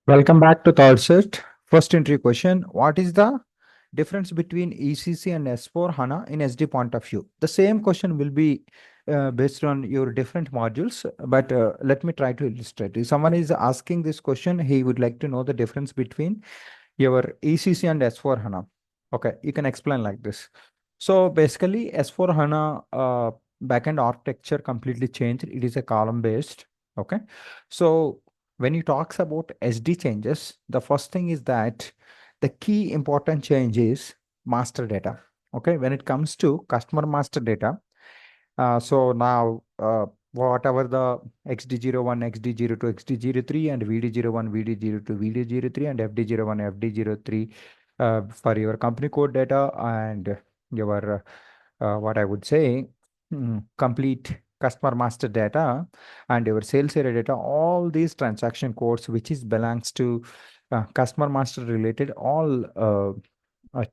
Welcome back to third set. First entry question. What is the difference between ECC and S4 HANA in SD point of view? The same question will be based on your different modules, but let me try to illustrate. If someone is asking this question, he would like to know the difference between your ECC and S4 HANA. Okay, you can explain like this. So basically, S4 HANA backend architecture completely changed. It is a column based. Okay, so when you talks about SD changes, the first thing is that the key important change is master data. Okay, when it comes to customer master data, so now whatever the XD01, XD02, XD03, and VD01, VD02, VD03, and FD01, FD03 for your company code data and your what I would say complete customer master data and your sales area data, all these transaction codes which is belongs to customer master related, all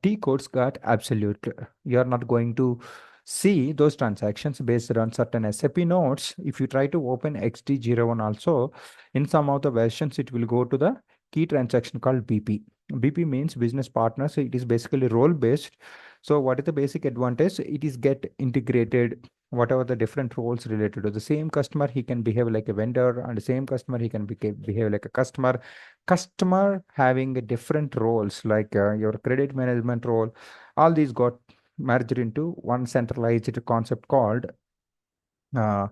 T codes got absolute. You are not going to see those transactions based on certain SAP nodes. If you try to open XD01 also, in some of the versions, it will go to the key transaction called BP. BP means business partner, so it is basically role based. So what is the basic advantage? It is get integrated whatever the different roles related to the same customer. He can behave like a vendor, and the same customer he can behave like a customer having a different roles like your credit management role. All these got merged into one centralized concept called uh,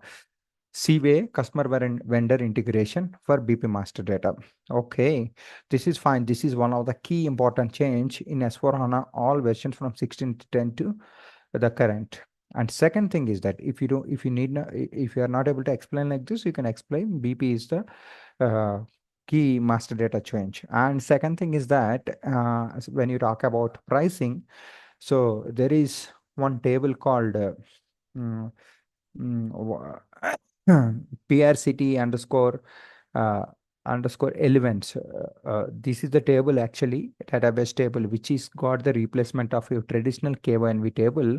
CWA, customer vendor integration for BP master data. Okay, this is fine. This is one of the key important change in S4HANA, all versions from 16 to 10 to the current. And second thing is that if you are not able to explain like this, you can explain BP is the uh, key master data change. And second thing is that when you talk about pricing, so there is one table called mm, PRCT uh, underscore elements. This is the table actually, database table, which is got the replacement of your traditional KYNV table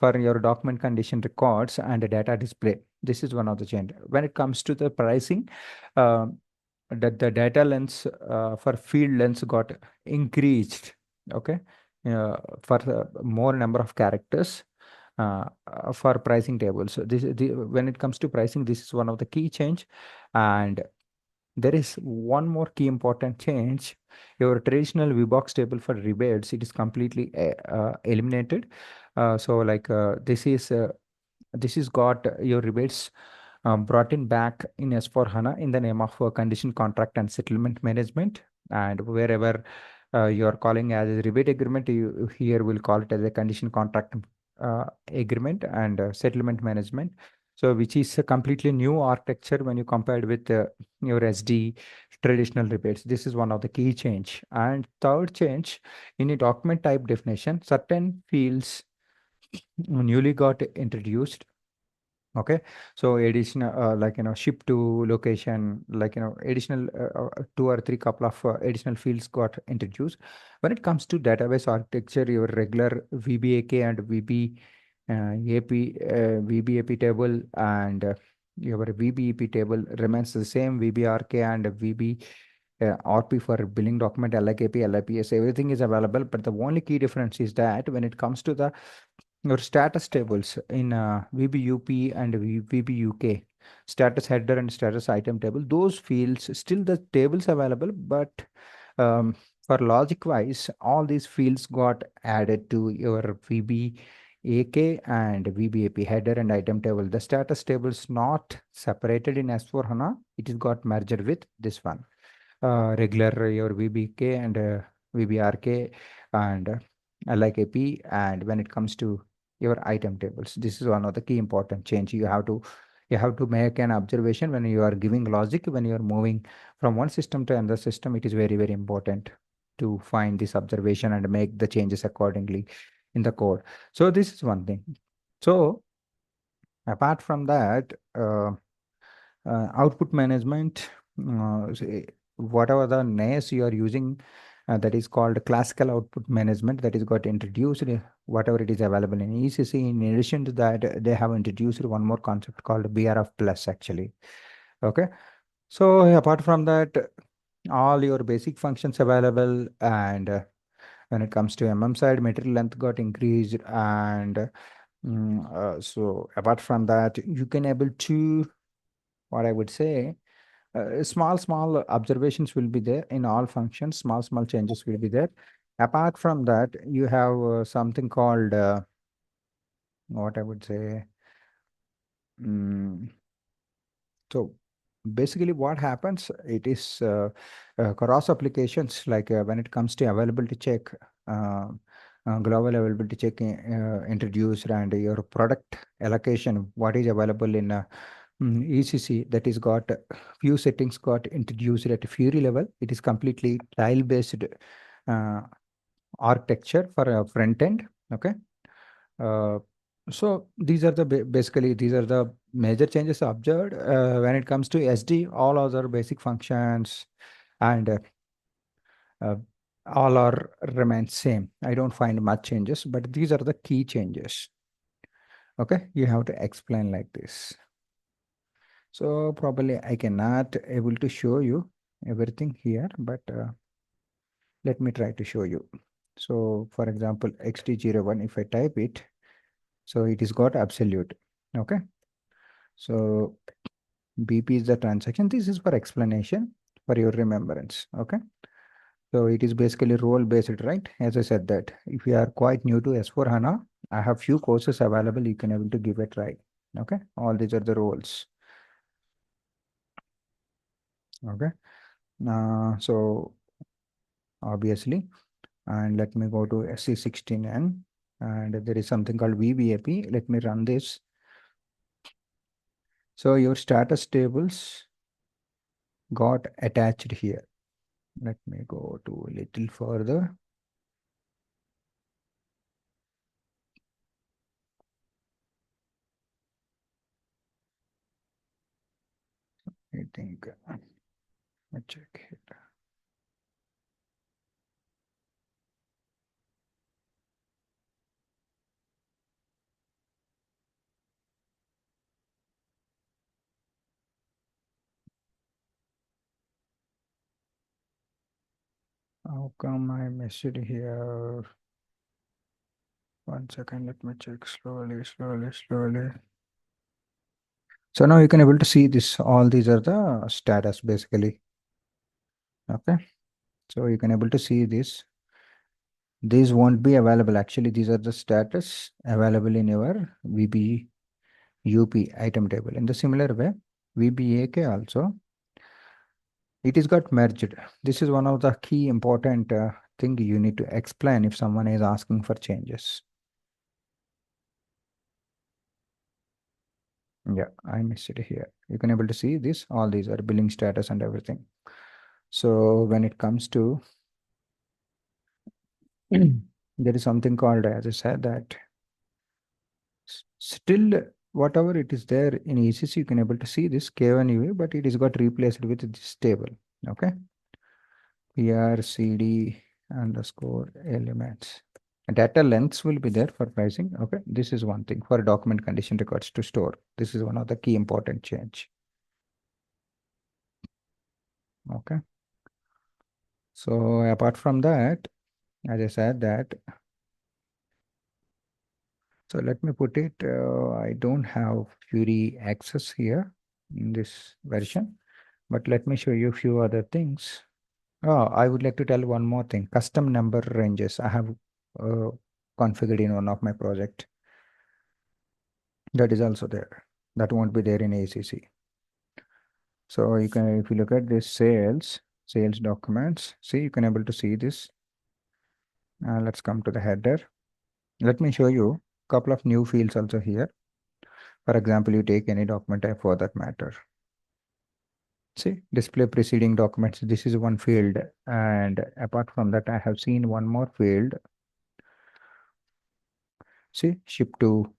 for your document condition records and the data display. This is one of the change. When it comes to the pricing, uh, that the data length for field length got increased. Okay, for more number of characters for pricing tables. So when it comes to pricing, this is one of the key change. And there is one more key important change. Your traditional VBox table for rebates, it is completely eliminated. So like this is got your rebates brought in back in S4 HANA in the name of condition contract and settlement management. And wherever you are calling as a rebate agreement, you here will call it as a condition contract agreement and settlement management. So which is a completely new architecture when you compared with your SD traditional rebates. This is one of the key change. And third change, in a document type definition, certain fields newly got introduced. Okay, so additional like ship to location, like additional two or three couple of additional fields got introduced. When it comes to database architecture, your regular VBAK and VBAP table and your VBEP table remains the same. VBRK and VB RP for billing document, LIKP, LIPS, everything is available. But the only key difference is that when it comes to the your status tables in VBUP and VBUK, status header and status item table, those fields still the tables available, but um, for logic wise, all these fields got added to your VBAK and VBAP header and item table. The status tables not separated in S4 HANA, it is got merged with this one. Regular your VBK and VBRK and LIKP. And when it comes to your item tables, this is one of the key important change. You have to make an observation when you are giving logic, when you are moving from one system to another system. It is very, very important to find this observation and make the changes accordingly in the code. So this is one thing. So apart from that, output management, whatever the NAS you are using, that is called classical output management, that is got introduced, whatever it is available in ECC. In addition to that, they have introduced one more concept called BRF plus actually. Okay. So apart from that, all your basic functions available, and when it comes to side, material length got increased, and so apart from that, you can able to, what I would say, small observations will be there in all functions. Small changes will be there. Apart from that, you have something called what I would say. mm, so basically, what happens? It is cross applications, like when it comes to availability check, uh, global availability check introduced, and your product allocation, what is available in ECC, that is got few settings got introduced at Fury level. It is completely tile based uh, architecture for a front end. Okay. Uh, so these are the basically these are the major changes observed when it comes to SD. All other basic functions and uh, all are remain same. I don't find much changes, but these are the key changes. Okay, you have to explain like this. So probably I cannot able to show you everything here, but let me try to show you. So for example, XT01, if I type it, so it is got absolute. Okay. So BP is the transaction. This is for explanation for your remembrance. Okay. So it is basically role based, right? As I said that if you are quite new to S4 HANA, I have few courses available. You can able to give a try. Okay. All these are the roles. Okay. So obviously, and let me go to SC16N, and there is something called VBAP. Let me run this. So your status tables got attached here. Let me go to a little further. I think, let me check it. How come I missed it here? 1 second, let me check slowly. So now you can able to see this, all these are the status basically. Okay. So you can able to see this. These won't be available. Actually, these are the status available in your VBUP item table. In the similar way, VBAK also, it is got merged. This is one of the key important thing you need to explain if someone is asking for changes. Yeah, I missed it here. You can able to see this. All these are billing status and everything. So when it comes to there is something called, as I said, that still whatever it is there in ECC, you can able to see this K1 UA, but it is got replaced with this table. Okay. PRCD underscore elements. Data lengths will be there for pricing. Okay. This is one thing for document condition records to store. This is one of the key important change. Okay. So apart from that, as I said that, so let me put it, I don't have Fury access here in this version, but let me show you a few other things. Oh, I would like to tell one more thing. Custom number ranges I have uh, configured in one of my project. That is also there. That won't be there in ACC. So you can, if you look at this sales documents, see, you can able to see this. Let's come to the header. Let me show you a couple of new fields also here. For example, you take any document type for that matter. See, display preceding documents. This is one field. And apart from that, I have seen one more field. See, ship to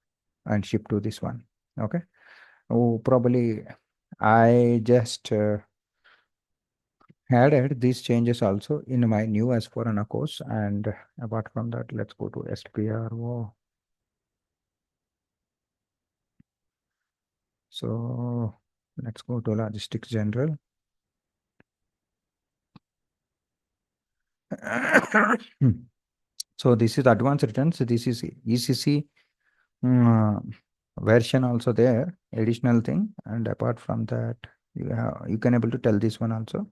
and ship to this one. Okay. Oh, probably I just added these changes also in my new S4HANA course. And apart from that, let's go to SPRO. So let's go to logistics general. So this is advanced returns. This is ECC version also there, additional thing. And apart from that, you can able to tell this one also.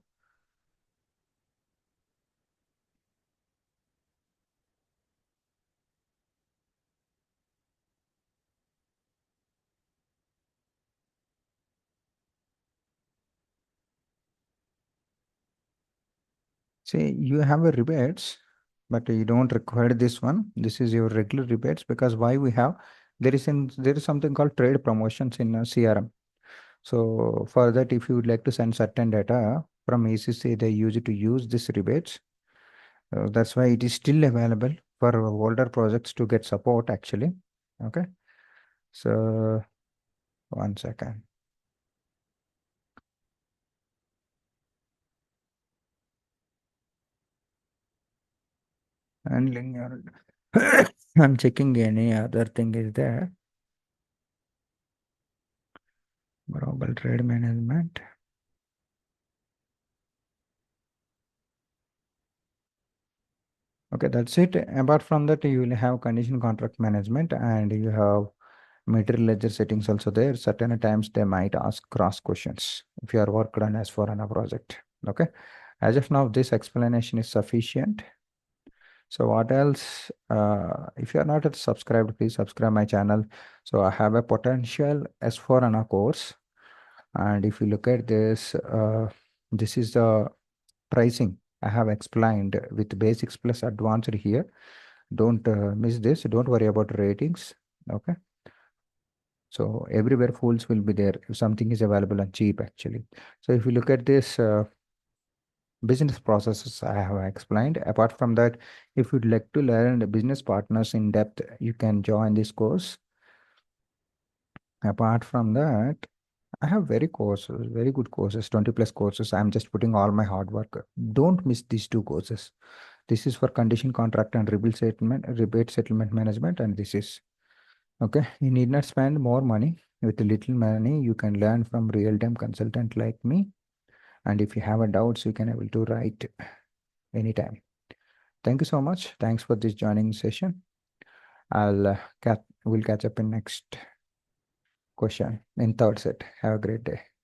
See, you have a rebates, but you don't require this one. This is your regular rebates because why we have there is something called trade promotions in CRM. So for that, if you would like to send certain data from ECC, they use it to use this rebates. That's why it is still available for older projects to get support actually. Okay. So one second. And linear. I'm checking any other thing is there. Global trade management. Okay, that's it. Apart from that, you will have condition contract management and you have material ledger settings also there. Certain times they might ask cross questions if you are worked on as for on a project. Okay. As of now, this explanation is sufficient. So what else? If you are not yet subscribed, please subscribe my channel. So I have a potential S4 HANA course. And if you look at this, this is the pricing I have explained with basics plus advanced here. Don't miss this. Don't worry about ratings. Okay. So everywhere fools will be there if something is available and cheap actually. So if you look at this business processes I have explained. Apart from that, if you'd like to learn the business partners in depth, you can join this course. Apart from that, I have very good courses, 20 plus courses. I'm just putting all my hard work. Don't miss these two courses. This is for condition contract and rebate settlement management, and this is okay. You need not spend more money. With little money, you can learn from real-time consultant like me. And if you have a doubts, you can able to write anytime. Thank you so much. Thanks for this joining session. We'll catch up in next question in third set. Have a great day.